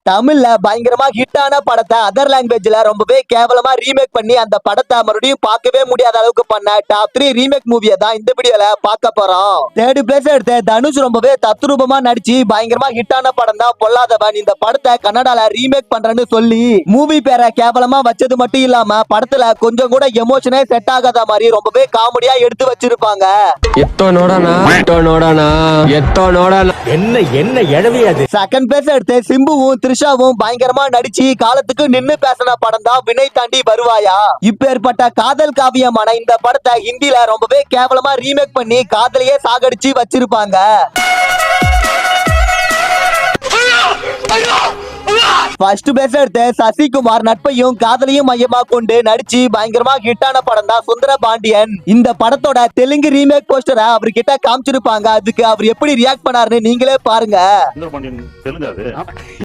தமிழ்ல பயங்கரமா ஹிட்டான படத்தை அதர் லாங்குவேஜ்ல ரொம்பவே கேவலமா ரீமேக் பண்ணி அந்த படத்தை மறுபடியும் பார்க்கவே முடியாத அளவுக்கு பண்ண டாப் 3 ரீமேக் மூவியை தான் இந்த வீடியோல பார்க்க போறோம். தேர்ட் பிளேஸ் எடுத்த தனுஷ் ரொம்பவே தத்ரூபமா நடிச்சு பயங்கரமா ஹிட்டான படம் தான் பொல்லாதவன். இந்த படத்தை கன்னடால ரீமேக் பண்றேன்னு சொல்லி மூவி பேரை கேவலமா வச்சது மட்டும் இல்லாம படத்துல கொஞ்சம் கூட எமோஷனே செட் ஆகாத மாதிரி ரொம்பவே காமெடியா எடுத்து வச்சிருப்பாங்க. செகண்ட் பிளேஸ் எடுத்த சிம்புவும் த்ரிஷாவும் பயங்கரமா நடிச்சு காலத்துக்கு நின்னு பேசின படம் தான் வினை தாண்டி வருவாயா. இப்பேற்பட்ட காதல் காவியமான இந்த படத்தை ஹிந்தில ரொம்பவே கேவலமா ரீமேக் பண்ணி காதலையே சாகடிச்சு வச்சிருப்பாங்க. ஃபர்ஸ்ட் பிளேஸ் எடுத்த சசிகுமார் நட்பையும் காதலையும் மையமா கொண்டு நடிச்சு பயங்கரமா ஹிட்டான படம் தான் சுந்தர பாண்டியன். இந்த படத்தோட தெலுங்கு ரீமேக் போஸ்டரை அவர்கிட்ட காமிச்சிருப்பாங்க. அதுக்கு அவர் எப்படி ரியாக்ட் பண்ணாருன்னு நீங்களே பாருங்க.